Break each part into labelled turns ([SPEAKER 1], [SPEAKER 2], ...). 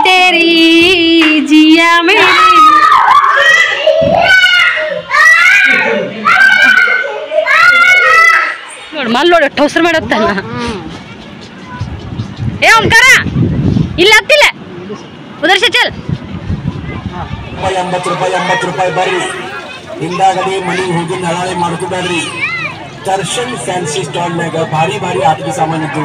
[SPEAKER 1] तेरी जिया मेरी ನೋಡಿ ಮಲ್ಲೋಡ ಟೋಸರ್ ಮಾಡತ್ತಲ್ಲ ಏ ಓಂಕಾರ ಇಲ್ಲ ಹತ್ತಿಲ್ಲ ಉದರ್ಶ ಚಲ್
[SPEAKER 2] ₹80 ಬರ್ರಿ ಹಿಂದಾಗಡೆ ಮನಿ ಹೋಗಿ ನಳಾಳೆ ಮಾಡ್ಕೋಬೇಡ್ರಿ ದರ್ಶನ್ ಫ್ಯಾನ್ಸಿ ಸ್ಟಾಲ್ ನ್ಯಾಗ ಭಾರಿ ಭಾರಿ ಆಟಿಕೆ ಸಾಮಾನು ಇದ್ದು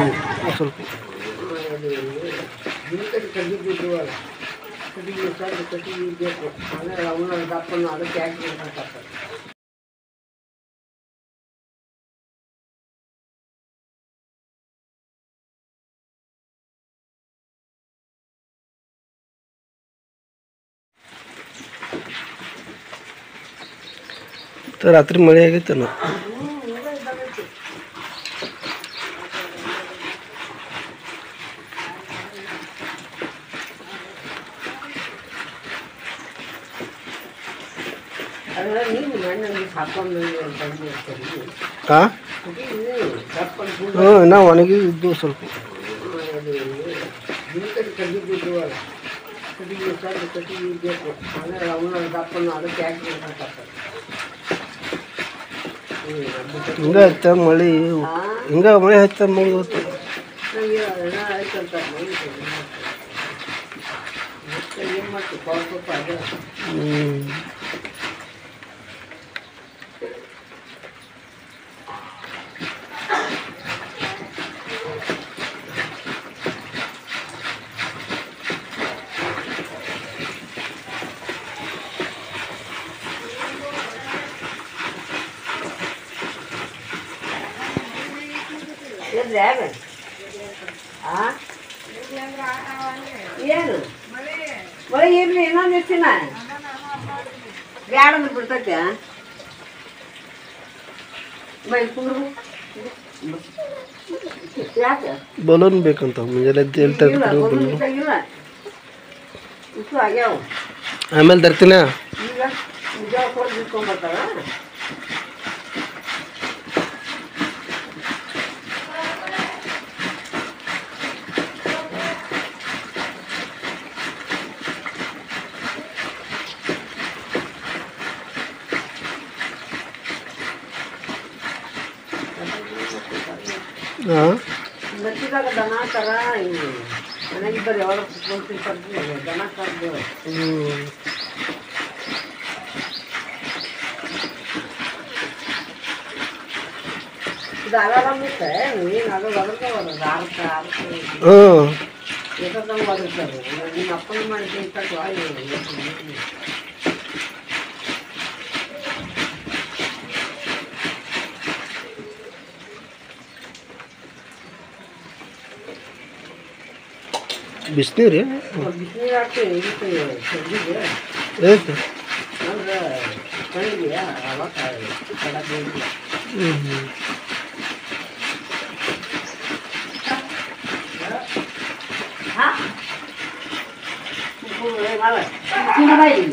[SPEAKER 3] ರಾತ್ರಿ ಮಳೆ ಆಗೈತೇನ ನಾ ಒಣಗಿ ಇದ್ದು ಸ್ವಲ್ಪ ಹಿಂಗ ಹತ್ತ ಮಳೆ ಹಿಂಗ ಮಳೆ ಹತ್ತ ಮಳೆ ಹೋಗ್ತು
[SPEAKER 4] ಏನು ಮಳೆ ಏನ್ರಿ ಇನ್ನೊಂದು ಇರ್ತೀನ ಬ್ಯಾಡಂದ್ರೆ ಬಿಡ್ತೈತೆ ಯಾಕೆ
[SPEAKER 3] ಬಲೂನ್ ಬೇಕಂತ ಮುಂಜಾನೆ ಹೇಳ್ತಾರೆ
[SPEAKER 4] ಆಗ್ಯಾವ
[SPEAKER 3] ಆಮೇಲೆ ತರ್ತೀನ
[SPEAKER 4] ಈಗ ನಿಜ ಬಿಟ್ಕೊಂಡ್ಬರ್ತಾರ ಮಚ್ಚಿದಾಗ ದನ ಕರ ಮನೆಗಿಬ್ಬರು ಯಾವಾಗ ಕುತ್ಕೊಂಡು ದನ ಕರ್ದು ಇದು ಅಲಾರಾಮ್ ಇತ್ತೆ ಏನು ಅದು ಒದರ್ತಾವ ಎಷ್ಟೊತ್ತಂಗೆ ಒದರ್ತಾರೆ ನಿಮ್ಮ ಅಪ್ಪನ ಮಾಡಿ ಇಟ್ಟಕ್ಕೆ
[SPEAKER 3] ಬಿಸಿನೀರು
[SPEAKER 4] ಬಿಸಿನೀರು ಹಾಕ್ತೀವಿ ಇದಕ್ಕೆ ಸಬ್ಜಿಗೆ
[SPEAKER 3] ಏಕೆ
[SPEAKER 4] ಅಂದ್ರೆ ಕಣ್ಣಿಗೆ ಅವಾಗ ಕಡಕ್ಕೆ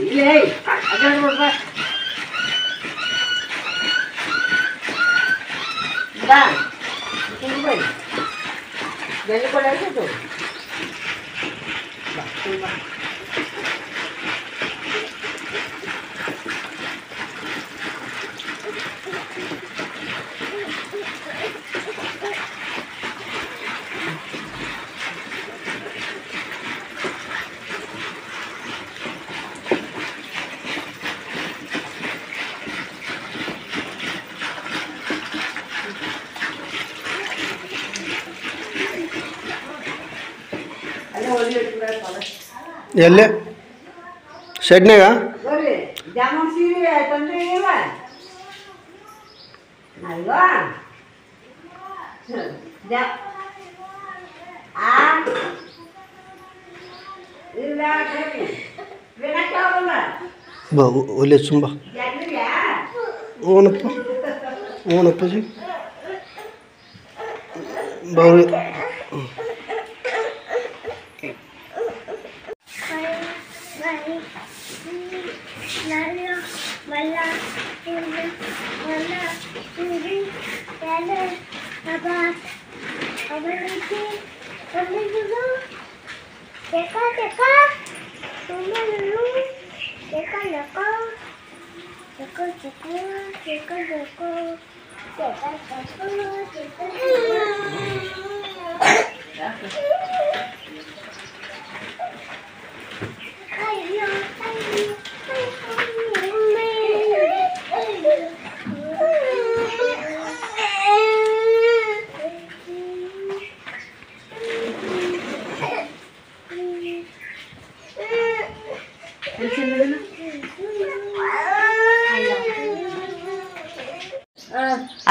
[SPEAKER 4] ಇಲ್ಲೇ ಅದೇ ನೋಡ್ಬಾ ಬಾ ಬೈ ಬೆಳ್ಳಿ ಕೊಡ ಆಯ್ತು
[SPEAKER 3] ಎಲ್ಲೇ ಶೆಡ್ನ್ಯಾಗ
[SPEAKER 4] ಜಾಮೂನ್ ಸೀರೆ ತಂದ್ರೆ ಇವ ಅಲ್ವಾ
[SPEAKER 3] ಬಾ ಒಲೆ ಸುಂಬ ಓನಪ್ಪ ಓನಪ್ಪಾಜಿ ಬಾವಿ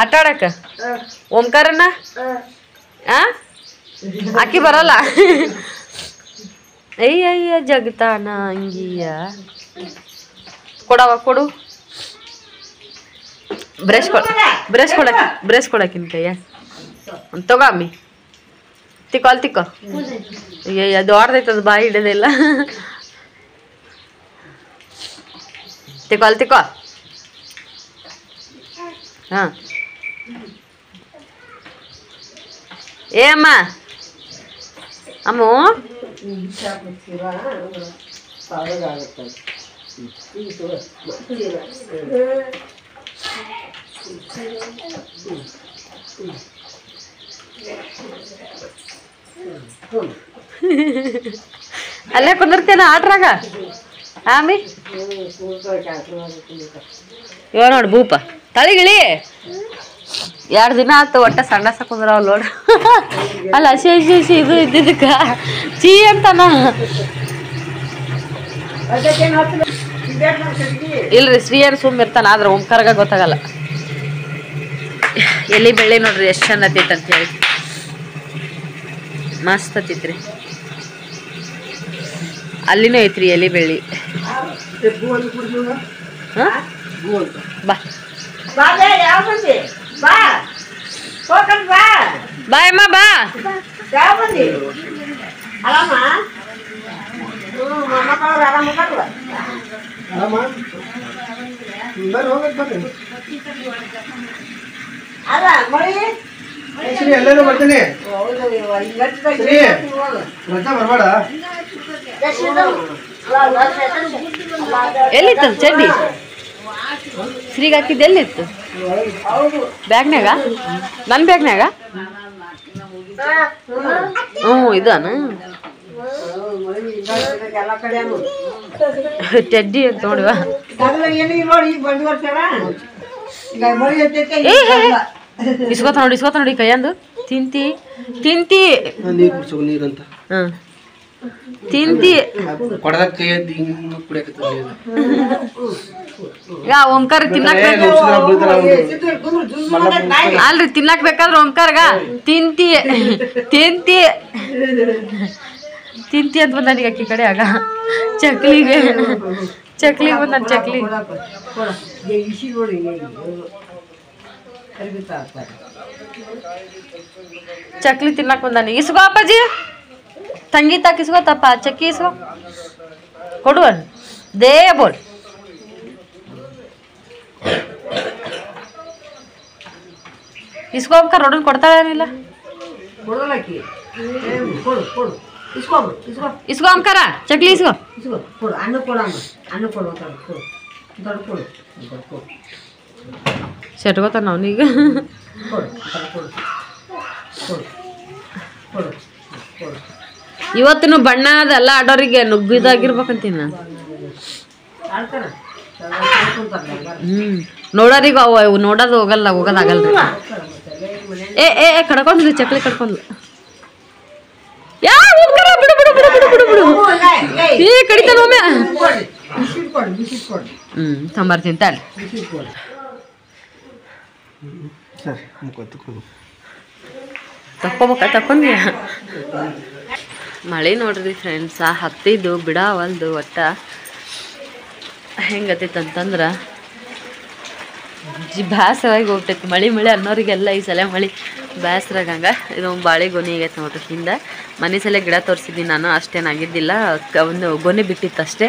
[SPEAKER 1] ಆಟ ಆಡಕ್ಕ ಓಂಕಾರನ ಆಕಿ ಬರಲ್ಲ ಅಯ್ಯ ಜಗತಾನ ಅಂಗಿಯ ಕೊಡವ ಕೊಡು ಬ್ರಷ್ ಕೊಡಕಿನ್ ಕೈಯ ತಗೋ ಅಮ್ಮಿ ತಿಕ್ಕೋ ಅಲ್ಲಿ ತಿಕ್ಕೋ ಅಯ್ಯ ದೊಡ್ಡದೈತದ ಬಾಯಿ ಹಿಡಿದಿಲ್ಲ ತಿಕ್ಕೋ ಅಲ್ಲಿ ತಿಕ್ಕೋ ಹಾಂ ಏ ಅಮ್ಮ ಅಮ್ಮು ಅಲ್ಲೇ ಕುಂದಿರ್ತೇನ ಆಟ್ರಾಗ ಆಮಿ ಇವ ನೋಡು ಭೂಪ ತಳಿಗಿಳಿ 2 ದಿನ ಆಯ್ತು ಒಟ್ಟ ಸಣ್ಣ ಕುಂದ್ರವ ನೋಡು ಅಲ್ಲ ಹಸಿ ಇದು ಇದ್ದಿದ್ದಕ್ಕ ಚೀ ಅಂತಾನ ಇಲ್ರಿ ಶ್ರೀಯನ್ ಸುಮ್ಮ ಇರ್ತಾನ ಆದ್ರೆ ಓಂಕಾರಗ ಗೊತ್ತಾಗಲ್ಲ ಎಲ್ಲಿ ಬೆಳ್ಳಿ ನೋಡ್ರಿ ಎಷ್ಟು ಚಂದ ಹತ್ತೈತೆ ಅಂತ ಹೇಳಿ ಮಸ್ತ್ ಹತ್ತೈತ್ರಿ ಅಲ್ಲಿನೂ ಐತ್ರಿ ಎಲಿ ಬೆಳ್ಳಿ ಬಾ ಬಾಯ್ ಅಮ್ಮ ಬಾ
[SPEAKER 3] ಎಲ್ಲರೂ ಬರ್ತೀನಿ ರಜಾ ಬರಬೇಡ
[SPEAKER 1] ಎಲ್ಲಿತ್ತು ಚಡ್ಡಿ ಶ್ರೀಗೆ ಹಾಕಿದ್ದು ಎಲ್ಲಿತ್ತು ಬ್ಯಾಗ್ನ್ಯಾಗ ನನ್ನ ಬ್ಯಾಗ್ನ್ಯಾಗ ಇದಾನ ಚಡ್ಡಿ ಅಂತ ನೋಡುವ ಇಸ್ಕೊತ ನೋಡಿ ಕೈಯಂದು ತಿಂತಿ
[SPEAKER 3] ನೀರಂತ
[SPEAKER 1] ತಿಂತಿ ಓಂಕಾರ ತಿನ್ನಕ್ ಅಲ್ರಿ ತಿನ್ನಕ್ ಬೇಕಾದ್ರೆ ಓಂಕಾರ್ಗ ತಿಂತಿ ಅಂತ ಬಂದ ನನಗೆ ಅಕ್ಕಿ ಕಡೆ ಆಗ ಚಕ್ಲಿಗೆ ಬಂದ ಚಕ್ಲಿ ಚಕ್ಲಿ ತಿನ್ನಕ್ ಬಂದಾನೆ ಇಸ್ಕೋ ಅಪ್ಪಾಜಿ ತಂಗಿ ತಾಕ ಇಸ್ಕೋ ತಪ್ಪ ಚಕ್ಕಿ ಇಸ್ಕೋ ಕೊಡುವ ದೇ ಬೋಲ್ ಇಸ್ಕೋ ಅಕ್ಕ ರೋಡನ್ ಕೊಡ್ತಾಳೇನಿಲ್ಲ ಇಸ್ಕೋ ಅಂಕಾರ ಚಕ್ಲಿ ಇಸ್ಕೋ ಸೆಟ್ಕೋತಾನ ಅವನೀಗ ಇವತ್ತಿನ ಬಣ್ಣ ಅದೆಲ್ಲ ಆಡೋರಿಗೆ ನುಗ್ಗಿದಾಗಿರ್ಬೇಕಂತೀನಿ ನಾನು ನೋಡೋರಿಗೆ ಅವು ನೋಡೋದು ಹೋಗೋದಾಗಲ್ರಿ ಏ ಕಡ್ಕೊಂಡ್ಲಿ ಚಕ್ಲಿ ಕಡ್ಕೊಂಡ್ಲು ಬಿಡು ಏ ಕಡಿತಾನ ಒಮ್ಮೆ ತಂಬರ್ತೀನಿ ತಾಳಿ ತಕ್ಕೊಂಡ್ಯ ಮಳೆ ನೋಡ್ರಿ ಫ್ರೆಂಡ್ಸ್ ಹತ್ತಿದ್ದು ಬಿಡವಲ್ದು ಒಟ್ಟ ಹೆಂಗತ್ತೈತಂತಂದ್ರೆ ಬೇಸರಾಗಿ ಹೋಗ್ತೈತಿ ಮಳೆ ಅನ್ನೋರಿಗೆಲ್ಲ ಈ ಸಲ ಮಳೆ ಬೇಸರಾಗಂಗ ಇದೊಂದು ಬಾಳೆ ಗೊನೆ ಆಗೈತೆ ನೋಡ್ರಿ ಹಿಂದೆ ಮನೆ ಸಲ ಗಿಡ ತೋರಿಸಿದ್ದೀನಿ ನಾನು ಅಷ್ಟೇನಾಗಿದ್ದಿಲ್ಲ ಒಂದು ಗೊನೆ ಬಿಟ್ಟಿತ್ತು ಅಷ್ಟೇ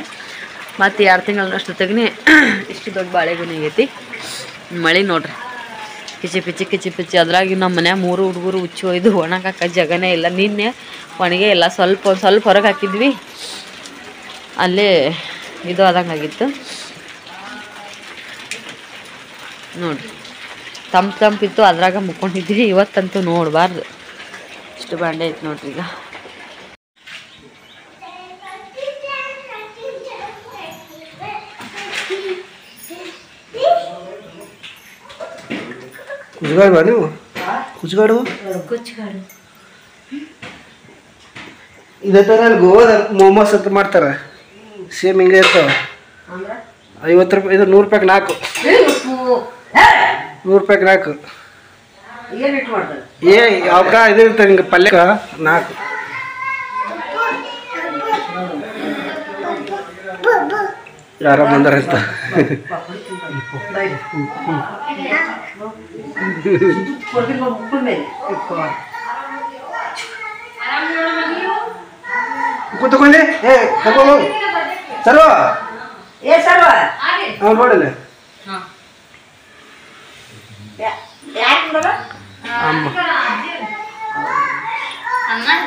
[SPEAKER 1] ಮತ್ತು 2 ತಿಂಗಳನ್ನಷ್ಟು ತೆಗನೆ ಇಷ್ಟು ದೊಡ್ಡ ಬಾಳೆ ಗೊನೆ ಆಗೈತಿ ಮಳೆ ನೋಡ್ರಿ ಕಿಚಿ ಪಿಚಿ ಅದ್ರಾಗಿ ನಮ್ಮ ಮನ್ಯಾಗ 3 ಹುಡುಗರು ಹುಚ್ಚು ಒಯ್ದು ಒಣಗಾಕ ಜಗನೇ ಇಲ್ಲ. ನಿನ್ನೆ ಒಣಗೆ ಇಲ್ಲ, ಸ್ವಲ್ಪ ಹೊರಗೆ ಹಾಕಿದ್ವಿ, ಅಲ್ಲೇ ಇದು ಆದಂಗಾಗಿತ್ತು ನೋಡ್ರಿ. ತಂಪಿತ್ತು, ಅದ್ರಾಗ ಮುಕ್ಕೊಂಡಿದ್ವಿ. ಇವತ್ತಂತೂ ನೋಡಬಾರ್ದು ಇಷ್ಟು ಬಾಂಡೆ ಐತೆ ನೋಡ್ರಿ. ಈಗ
[SPEAKER 3] ಕುಚ್ಗಾಡುವ ನೀವು ಕುಚ್ಗಾಡು ಇದೇ ಥರ ಅಲ್ಲಿ ಗೋವಾದ ಮೊಮೋಸ್ ಅಂತ ಮಾಡ್ತಾರೆ, ಸೇಮ್ ಹಿಂಗೆ ಇರ್ತಾವ. 50 ರೂಪಾಯಿ, ಇದು 100 ರೂಪಾಯಿಗೆ 4, 100 ರೂಪಾಯಿಗೆ 4. ಯಾವಕ ಇದು ಇರ್ತಾರೆ ಹಿಂಗೆ ಪಲ್ಯ 4. ಯಾರ ಬಂದಾರ ಅಂತ ಕೂತ್ಕೊಂಡೆ ಕರ್ಕೊಂಡು ಸರ್ವ ನೋಡಲ್ಲ ಅಮ್ಮ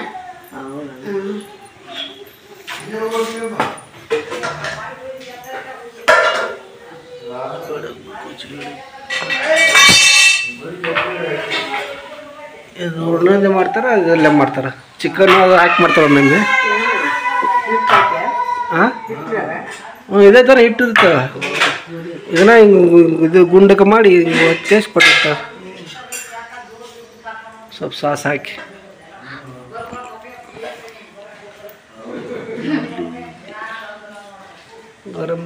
[SPEAKER 3] ಇದು ಉಣ್ಣದೆ ಮಾಡ್ತಾರೆ, ಅದೆಲ್ಲ ಮಾಡ್ತಾರೆ. ಚಿಕನ್ ಅದು ಹಾಕಿ ಮಾಡ್ತಾರೆ ಒಮ್ಮೆ. ಹಾಂ ಇದೇ ಥರ ಹಿಟ್ಟಿರ್ತವೆ. ಇದನ್ನ ಹಿಂಗೆ ಇದು ಗುಂಡಕ್ಕೆ ಮಾಡಿ ಟೇಸ್ಟ್ ಕೊಟ್ಟಿರ್ತಾರೆ. ಸ್ವಲ್ಪ ಸಾಸ್ ಹಾಕಿ ಗರಂ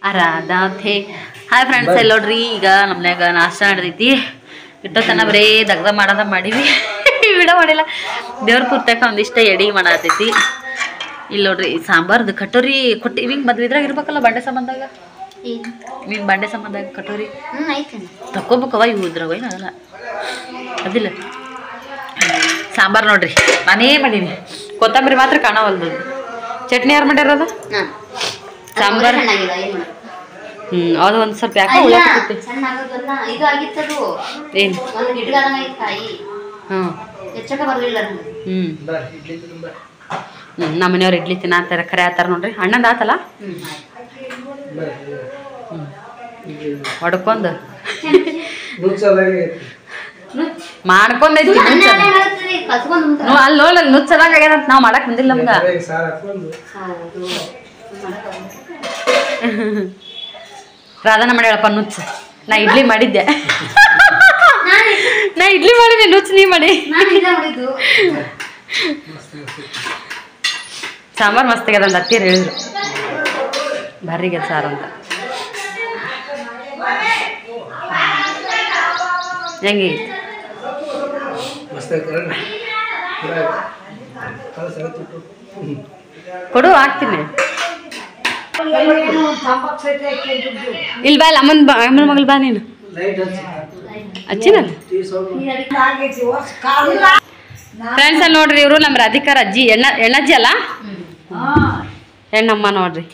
[SPEAKER 1] ಆರಾಧೆ. ಹಾಯ್ ಫ್ರೆಂಡ್ಸ್, ಎಲ್ಲ ನೋಡ್ರಿ ಈಗ ನಮ್ಮನ್ಯಾಗ ನಾಷ್ಟ ನಡೆದೈತಿ. ಇಟ್ಟತನ ಬರೀ ದಗ್ದ ಮಾಡೋದ ಮಾಡೀವಿ, ವಿಡಿಯೋ ಮಾಡಿಲ್ಲ. ದೇವ್ರ ಪುರ್ತಕ ಒಂದಿಷ್ಟ ಎಡಿ ಮಾಡತೈತಿ. ಇಲ್ಲಿ ನೋಡ್ರಿ ಸಾಂಬಾರ್ದು ಕಟೋರಿ ಕೊಟ್ಟು ಹಿಂಗೆ ಮದ್ವಿದ್ರಾಗ ಇರ್ಬೇಕಲ್ಲ, ಬಾಂಡೆ ಸಂಬಂಧಾಗ. ನೀನು ಬಾಂಡೆ ಸಂಬಂಧಾಗ ಕಟೋರಿ ತಕ್ಕೋಬೇಕವ, ಇವು ಇದ್ರಾಗ ಏನಾಗಲ್ಲ ಅದಿಲ್ಲ. ಸಾಂಬಾರು ನೋಡ್ರಿ ನಾನೇ ಮಾಡೀನಿ, ಕೊತ್ತಂಬರಿ ಮಾತ್ರ ಕಾಣವಲ್ದು. ಚಟ್ನಿ ಯಾರು ಮಾಡ್ಯಾರದ? ಸಾಂಬಾರ್ ಅದು ಒಂದು ಸ್ವಲ್ಪ ಯಾಕೆ ಉಳ್ಳಾಗಡ್ಡಿ ಏನು ನಮ್ಮ ಮನೆಯವ್ರು ಇಡ್ಲಿ ತಿನ್ನತ್ತಾರ, ಖರೆ ಆತಾರ ನೋಡ್ರಿ. ಅಣ್ಣಂದು ಆತಲ್ಲ ಹೊಡ್ಕೊಂಡು ಮಾಡ್ಕೊಂಡೈತಿ. ಅಲ್ಲಿ ನೋಡಲ್ಲ ನುಚ್ಚದಾಗ ಆಗ್ಯದಂತ ನಾವು ಮಾಡಕ್ ಬಂದಿಲ್ಲ ನಮ್ಗ. ರಾಧನ ಮಾಡ್ಯಾಳಪ್ಪ ನುಚ್ಚ, ನಾ ಇಡ್ಲಿ ಮಾಡಿದ್ದೆ. ನಾ ಇಡ್ಲಿ ಮಾಡಿದ್ದೆ, ನುಚ್ಚು ನೀ ಮಾಡಿ. ಸಾಂಬಾರು ಮಸ್ತ್ ಆಗ್ಯದ ಅಂತ ಅತ್ತಿಯರು ಹೇಳಿದ್ರು, ಭಾರಿಗೆ ಸಾರು ಅಂತ. ಹೆಂಗೆ ಕೊಡು, ಹಾಕ್ತೀನಿ. ಇಲ್ಲಿ ಬಾ, ಅಮ್ಮನ ಮಗಳು ಬಾ ನೀನು. ಹಚ್ಚಿನಲ್ಲ ಫ್ರೆಂಡ್ಸ್. ಅಲ್ಲಿ ನೋಡ್ರಿ, ಇವರು ನಮ್ಮ ರಾಧಿಕಾರ ಅಜ್ಜಿ, ಎಣ್ಣಜ್ಜಿ ಅಲ್ಲ, ಹೆಣ್ಣಮ್ಮ ನೋಡ್ರಿ.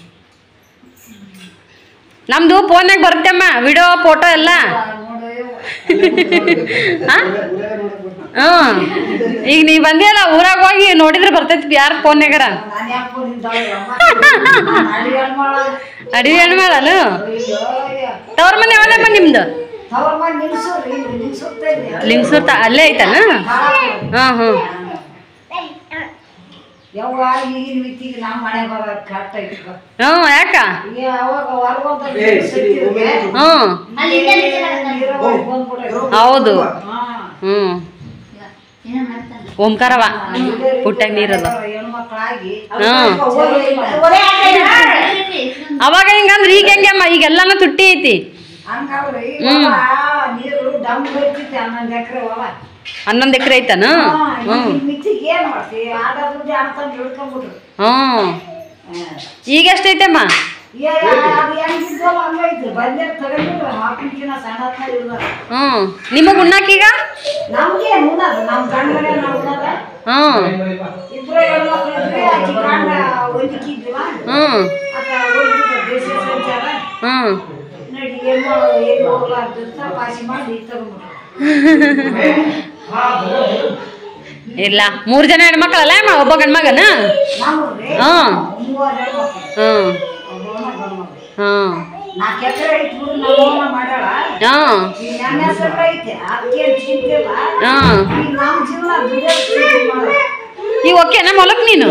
[SPEAKER 1] ನಮ್ದು ಫೋನ್ನಾಗ ಬರುತ್ತಮ್ಮ ವಿಡಿಯೋ ಫೋಟೋ ಎಲ್ಲ. ಈಗ ನೀ ಬಂದಿಯಲ್ಲ, ಊರಾಗ ಹೋಗಿ ನೋಡಿದ್ರೆ ಬರ್ತೈತಿ ಯಾರ ಫೋನ್ಯಾಗಾರ. ಅಡಿಗೆ ಹೆಣ್ಣು ಮಾಡಲ್ಲ. ತವ್ರ ಮನೆ ಯಾವ್ದಪ್ಪ ನಿಮ್ದು? ಲಿಂಗ್ಸೂರ್ ಅಲ್ಲೇ ಐತನ? ಹಾಂ ಹಾಂ. ಯಾಕ? ಹೌದು. ಓಂಕಾರವ ಪುಟ್ಟಾಗ ನೀರದ. ಅವಾಗ ಹಿಂಗಂದ್ರೆ ಈಗ ಹೆಂಗಮ್ಮ, ಈಗೆಲ್ಲಾನು ತುಟ್ಟಿ ಐತಿ. 11 ಎಕರೆ ಐತನ? ಈಗ ಎಷ್ಟೈತಮ್ಮ? ನಿಮಗ್ ಉಣ್ಣಾಕೀಗ ಇಲ್ಲ 3 ಜನ ಹೆಣ್ಮಕ್ಳಲ್ಲ ಒಬ್ಬ ಗಂಡ್ಮಗನ ಈಗ ಓಕೆನಾ ಮೊಲಕ್ ನೀನು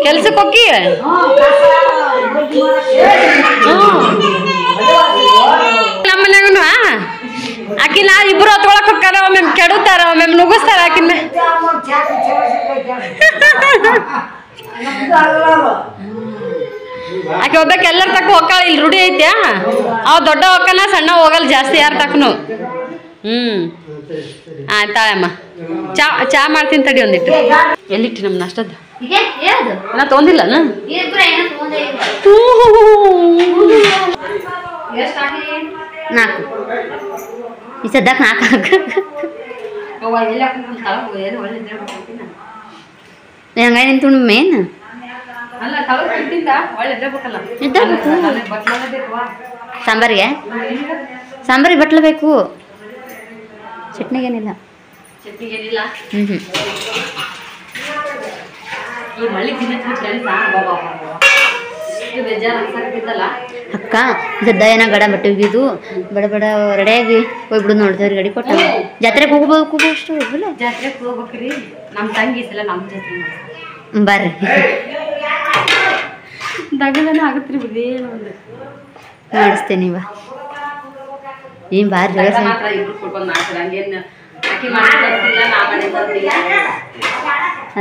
[SPEAKER 1] ಕೆಲ್ಸಕ್ಕೆ ಹೋಗಿ ನಮ್ಮನ್ಯಾಗನು ಆಕಿನ ಇಬ್ರು ಹೊತ್ಕೊಳಕ್ ಹೋಗ್ತಾರ ಒಮ್ಮೆ ಕೆಡುತ್ತಾರ ಒಮ್ಮೆ ನುಗ್ಗಿಸ್ತಾರ ಆಕಿನ ಆಕೆ ಒಬ್ಬಕ್ಕೆ ಎಲ್ಲರ ತಕ್ಕ ಹೋಗ್ತಾಳ ಇಲ್ಲಿ ರೂಢಿ ಐತ್ಯಾ ಅವ ದೊಡ್ಡ ಹೋಗನ ಸಣ್ಣ ಹೋಗಲ್ಲ ಜಾಸ್ತಿ ಯಾರ ತಕ್ಕನು ಆಯ್ತಾಳಮ್ಮ ಚಾ ಮಾಡ್ತೀನಿ ತಡಿ ಒಂದಿಟ್ಟು ಎಲ್ಲಿಟ್ಟು ನಮ್ಮ ನಾಷ್ಟದ್ದು ನಾ ತೊಗೊಂದಿಲ್ಲ ನಾಲ್ಕು ಈ ಸದ್ಯಕ್ಕೆ 4 ಹಂಗಾಗಿ ನಿಂತು ಮೇನ್ ಸಾಂಬಾರಿಗೆ ಬಟ್ಲ ಬೇಕು ಚಟ್ನಿಗೇನಿಲ್ಲ ಅಕ್ಕ ಸದ್ದ ಏನ ಗಡ ಬಟ್ಟೆ ಒಗಿದು ಬಡ ಬಡ ರೆಡಿಯಾಗಿ ಹೋಗ್ಬಿಡು ನೋಡ್ತೇವ್ರಿ ಗಾಡಿ ಕೊಟ್ಟ ಜಾತ್ರೆಗೆ ಹೋಗ್ಬೇಕು ಅಷ್ಟು ಹೋಗಿಲ್ಲ ಜಾತ್ರೆಗೆ ಹೋಗ್ಬೇಕ್ರಿ ನಮ್ಮ ತಂಗಿ ಸಲ ನಮ್ಮ ಜಾತ್ರೆ ಬರ್ರಿ ದಗದನ ಆಗತ್ರಿ ಬಿಡಿ ಮಾಡಿಸ್ತೇನೆ ಇವ ಏನ್ ಬಾರಿ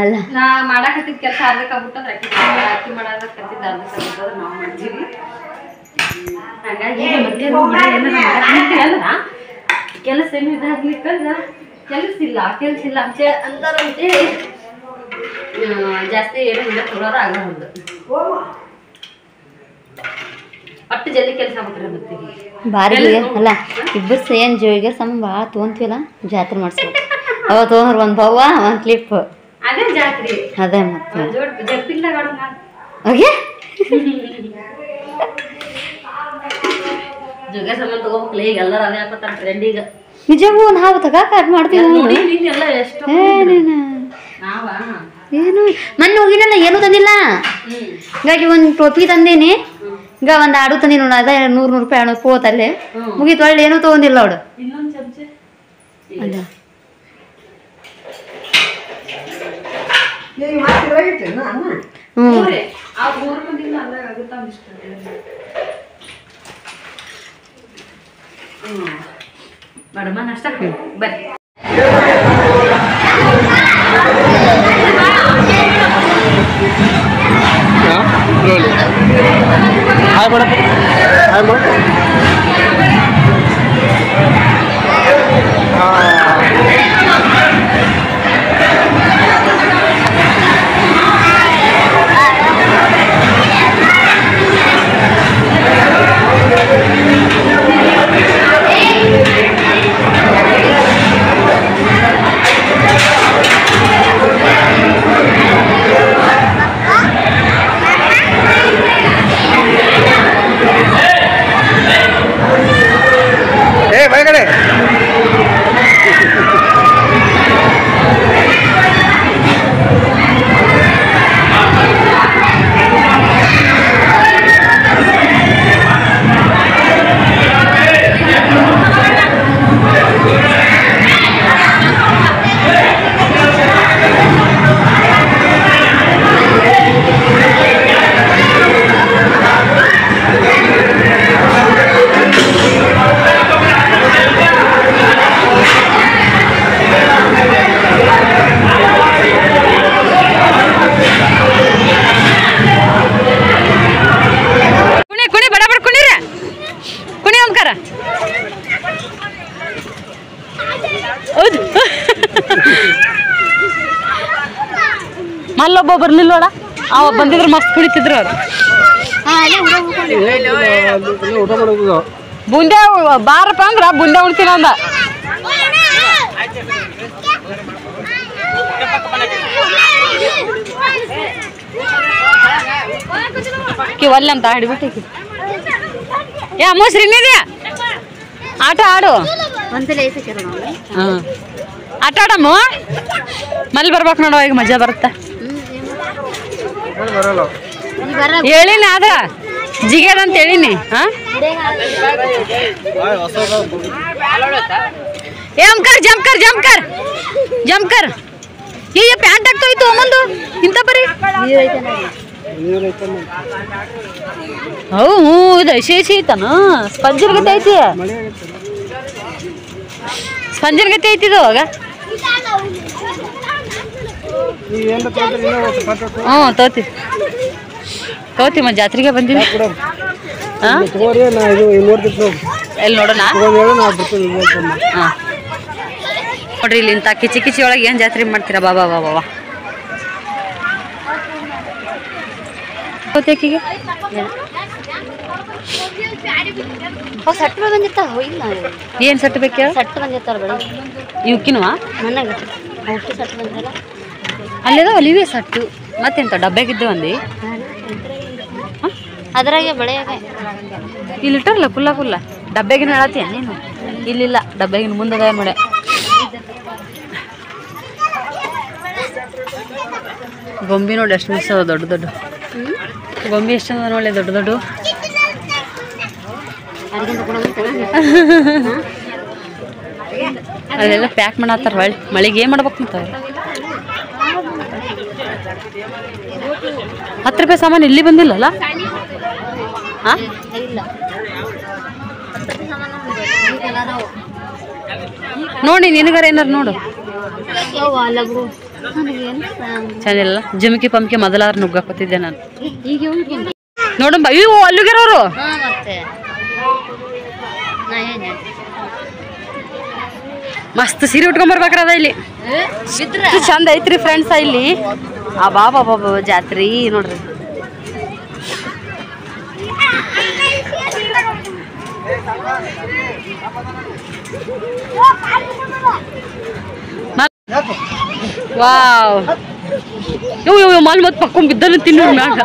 [SPEAKER 1] ಅಲ್ಲ ನಾ ಮಾಡಾಕತ್ತಿದ್ ಕೆಲಸ ಆಗ್ಬೇಕಾಗ್ಬಿಟ್ಟಂದ್ರೆ ಅಕ್ಕಿ ಮಾಡೋದಕ್ಕತ್ತಿದ್ದ ನಾವು ಮಾಡ್ತೀವಿ ಹಾಗಾಗಿ ಕೆಲಸ ಏನು ಇದಾಗ್ಲಿಕ್ಕಂದ್ರ ಕೆಲಸ ಇಲ್ಲ ಅಂತಾರಂತೆ ಜಾಸ್ತಿ ಏನು ಇಲ್ಲ ಕೊಡೋರು ಆಗಬಹುದು ಒಟ್ಟು ಜಲ್ದಿ ಕೆಲಸ ಆಗ್ಬಿಟ್ರೆ ಮತ್ತೆ ಭಾರಿ ಅಲ್ಲ ಇಬ್ಬರು ಸೇಮ್ ಜೋಯಿಗೆ ಸಮ ಭಾಳ ತೊಗೊಂತೀವಲ್ಲ ಜಾತ್ರೆ ಮಾಡ್ಸ್ಬೇಕು ಅವ ತೊಗೊಂಡ್ರು ಒಂದು ಬವ್ವ ಒಂದು ಕ್ಲಿಪ್ ಅದೇ ಜಾತ್ರೆ ಅದೇ ಮತ್ತೆ ಓಕೆ ಜೋಗ ಸಂಬಂಧ ತಗೋಬೇಕಲ್ಲ ಈಗ ಎಲ್ಲರೂ ಅದೇ ಹಾಕೋತಾರೆ ಟ್ರೆಂಡ್ ಈಗ ನಿಜವೂ ನಾವು ತಗಾಕ ಮಾಡ್ತೀವಿ ಏನು ಮೊನ್ನೆ ಹೋಗಿನಲ್ಲ ಏನೂ ತಂದಿಲ್ಲ ಹೀಗಾಗಿ ಒಂದು ಟೋಪಿ ತಂದೇನಿ ಈಗ ಒಂದು ಆಡು ತಂದಿನ ಅದ 100 ರೂಪಾಯಿ ಹೋತಲ್ಲೇ ಮುಗೀತು ಒಳ್ಳೆ ಏನೂ ತೊಗೊಂಡಿಲ್ಲ ಅವಳು ಅಲ್ಲ ಬಡಮ ನಷ್ಟ ಬರ್ರಿ
[SPEAKER 3] ಹಾಯ್ ಮೇಡಮ್ ಹಾಯ್ ಮೇಡಮ್ ಬಯಗಡೆ
[SPEAKER 1] ಮಲ್ಲೊಬ್ಬ ಬರ್ಲಿಲ್ಲ ನೋಡ ಅವ ಬಂದಿದ್ರು ಮಸ್ತ್ ಕುಡಿತಿದ್ರು ಅವ್ರು.
[SPEAKER 3] ಊಟ ಮಾಡೋದು
[SPEAKER 1] ಬುಂದೆ ಬಾರಪ್ಪ ಅಂದ್ರ ಬುಂದೆ ಉಣ್ತೀನ ಅಂದ. ಒಲ್ಲೆ ಅಂತ ಹಿಡಿಬಿಟ್ಟು ಏ ಅಮ್ಮ ಶ್ರೀನಿಧಿ ಆಟ ಆಡು. ಆಟ ಆಡಮ್ಮ ಮಲ್ಲಿ ಬರ್ಬೇಕು ನೋಡುವ, ಈಗ ಮಜಾ ಬರುತ್ತೆ.
[SPEAKER 3] ಬರಲ್ಲ
[SPEAKER 1] ಹೇಳಿನಿ ಆದ್ರ ಜಿಗೇದ ಅಂತ ಹೇಳಿನಿ. ಏ ಅಮ್ಕರ್ ಜಂಪ್ಕರ್ ಜಂಪ್ಕರ್ ಜಂಪ್ಕರ್ ಏ ಪ್ಯಾಂಟ್ ಆಗ್ತೋಯ್ತು ಅಮ್ಮಂದು ಇಂಥ ಬರೀ. ಹೌ ಇದು ಶೇಷಿ ಐತನ ಸ್ಪಂಜಿನ ಗತಿ ಐತಿ, ಸ್ಪಂಜಿನ ಗತಿ ಐತಿದು ಅವಾಗ. ಹ್ಞೂ ತೋತಿ ಮತ್ತೆ ಜಾತ್ರೆಗೆ ಬಂದಿನಿ. ಎಲ್ಲಿ ನೋಡೋಣ. ಹಾಂ ನೋಡ್ರಿ ಇಲ್ಲಿ ಇಂಥ ಕಿಚಿ ಕಿಚಿ ಒಳಗೆ ಏನು ಜಾತ್ರೆ ಮಾಡ್ತೀರಾ? ಬಾಬಾ ಬಾಬಾ ಬಾ ತೋತಿಗೆ
[SPEAKER 5] ಸಟ್ ಬಂದಿರ್ತಾವ. ಇಲ್ಲ
[SPEAKER 1] ಏನು ಸಟ್ಟು ಬೇಕು?
[SPEAKER 5] ಸಟ್ ಬಂದಿರ್ತಾರ ಬೆಳಗ್ಗೆ
[SPEAKER 1] ಇವಕ್ಕಿನವ
[SPEAKER 5] ನನಗೆ ಸಟ್ ಬಂದಿರಲ್ಲ.
[SPEAKER 1] ಅಲ್ಲಿದ ಒಲಿವೆ ಸಟ್ಟು ಮತ್ತೆಂತ ಡಬ್ಬಾಗಿದ್ದು ಅಂದು
[SPEAKER 5] ಅದ್ರಾಗೆ ಬೆಳೆಯಾಗ
[SPEAKER 1] ಇಲ್ಲಿ ಇಟ್ಟಾರಲ್ಲ ಕುಲ್ಲ ಡಬ್ಬಾಗಿನ ಹೇಳತ್ತೀಯ ನೀನು? ಇಲ್ಲಿಲ್ಲ ಡಬ್ಬಾಗಿನ ಮುಂದದ ನೋಡೆ. ಗೊಂಬಿ ನೋಡಿ ಎಷ್ಟು ಮಿಸ್ ಅದ ದೊಡ್ಡ ದೊಡ್ಡ ಗೊಂಬಿ ಎಷ್ಟು ಅದ ನೋಡಿ ದೊಡ್ಡ ದೊಡ್ಡ. ಅಲ್ಲೆಲ್ಲ ಪ್ಯಾಕ್ ಮಾಡತ್ತಾರ. ಹೊಳ್ಳಿ ಮಳಿಗೆ ಏನು ಮಾಡ್ಬೇಕು ಅಂತ 10 ರೂಪಾಯಿ ಸಾಮಾನು ಇಲ್ಲಿ ಬಂದಿಲ್ಲಲ್ಲ? ಹಾಂ ನೋಡಿ ನಿನಗಾರ ಏನಾರು ನೋಡು ಚೆನ್ನಾಗಿಲ್ಲ. ಜಮಕಿ ಪಂಕಿ ಮೊದಲಾರ ನುಗ್ಗಾಕೋತಿದ್ದೆ ನಾನು. ನೋಡಂಬ ಇವು ಅಲ್ಲಿಗೆರೋರು ಮಸ್ತ್ ಸೀರೆ ಉಟ್ಕೊಂಬರ್ಬೇಕ್ರದ ಇಲ್ಲಿ. ಚಂದ ಐತ್ರಿ ಫ್ರೆಂಡ್ಸ ಇಲ್ಲಿ. ಆ ಬಾಬಾ ಬಾಬಾ ಜಾತ್ರಿ ನೋಡ್ರಿ. ವಾವ್ ಇವು ಮಾಲ್ ಮತ್ ಪಕ್ಕೊಂಡ್ ಬಿದ್ದನು ತಿನ್ನು ಮ್ಯಾಗ.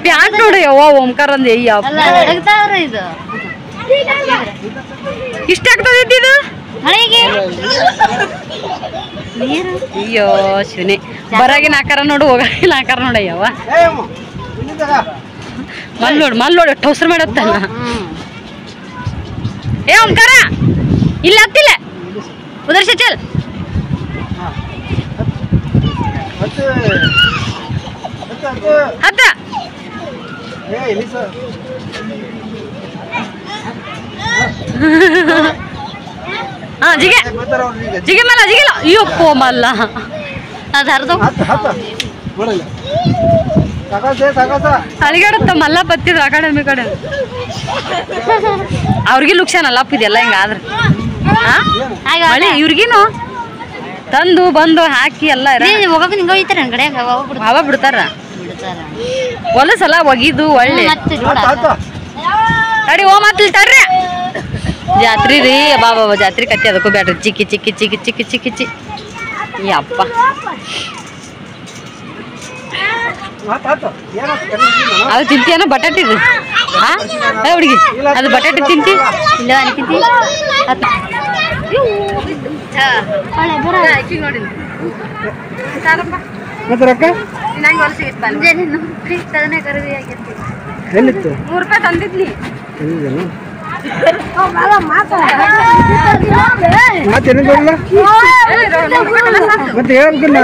[SPEAKER 1] ಪ್ಯಾಂಟ್ ನೋಡಿ ಯವ್ವ ಓಂಕಾರ ಅಂದೆ.
[SPEAKER 5] ಇದು
[SPEAKER 1] ಇಷ್ಟ ಆಗ್ತದೆ ಇದು ಅಯ್ಯೋ ಶಿವನೇ. ಬರಾಗಿನ ಆಕಾರ ನೋಡು ಹೋಗಾಗಿನ ಆಕಾರ ನೋಡಯ್ಯವ. ಮಲ್ ನೋಡು ಟೋಸರ್ ಮಾಡತ್ತಲ್ಲ. ಏ ಓಂಕಾರ ಇಲ್ಲ ಹತ್ತಿಲ್ಲ ಉದರ್ಶ ಚಲ್ ಹತ್ತ. ಹಾಂ ಜಿಗೆ ಜಿಗೆ ಮಲ್ಲ ಜಿಗಿಲ್ಲ ಅಯ್ಯಪ್ಪೋ ಮಲ್ಲ ಅದು ಹರಿದು ಅಳಿಗಾಡುತ್ತ ಮಲ್ಲ ಬತ್ತಿದ್ರು ಆ ಕಡೆ ಈ ಕಡೆ. ಅವ್ರಿಗೆ ಲುಕ್ಷನ್ ಅಲ್ಲಪ್ಪ ಇದೆಲ್ಲ ಹಿಂಗಾದ್ರೆ. ಮಳೆ ಇವ್ರಿಗೇನು ತಂದು ಬಂದು ಹಾಕಿ ಎಲ್ಲ
[SPEAKER 5] ಹೋಗಕ್ಕೆ ನಿಂಗೆ ಹೋಯ್ತಾರ ನನ್ನ ಕಡೆ
[SPEAKER 1] ಹವ ಬಿಡ್ತಾರ. ಹೊಲಸಲ ಒಗಿದು ಒಳ್ಳೆ ತಡಿ ಓ ಮತ್ತಲ್ಲಿ ತಡ್ರಿ. ಜಾತ್ರಿ ರೀ ಬಾಬಾ ಜಾತ್ರೆ ಕತ್ತಿ ಅದಕ್ಕೂ ಬ್ಯಾಡ್ರಿ. ಚಿಕ್ಕಿ ಚಿಕ್ಕಿ ಚಿಕ್ಕಿ ಚಿಕ್ಕಿ ಚಿಕ್ಕಿ ಚಿ ಯಪ್ಪ ಅದು ತಿಂತೀಯನೋ ಬಟಾಟಿ ಇದು? ಹಾಂ ಹುಡುಗಿ ಅದು ಬಟಾಟಿ ತಿಂತಿ ಇಲ್ಲ ತಿಂತಿ?
[SPEAKER 3] ಎಲ್ಲಿತ್ತು?
[SPEAKER 1] 3 ರೂಪಾಯಿ ತಂದಿದ್ನಿ.
[SPEAKER 3] ಮತ್ತೆ ಹೇಳ್ಬೇಕಲ್ಲ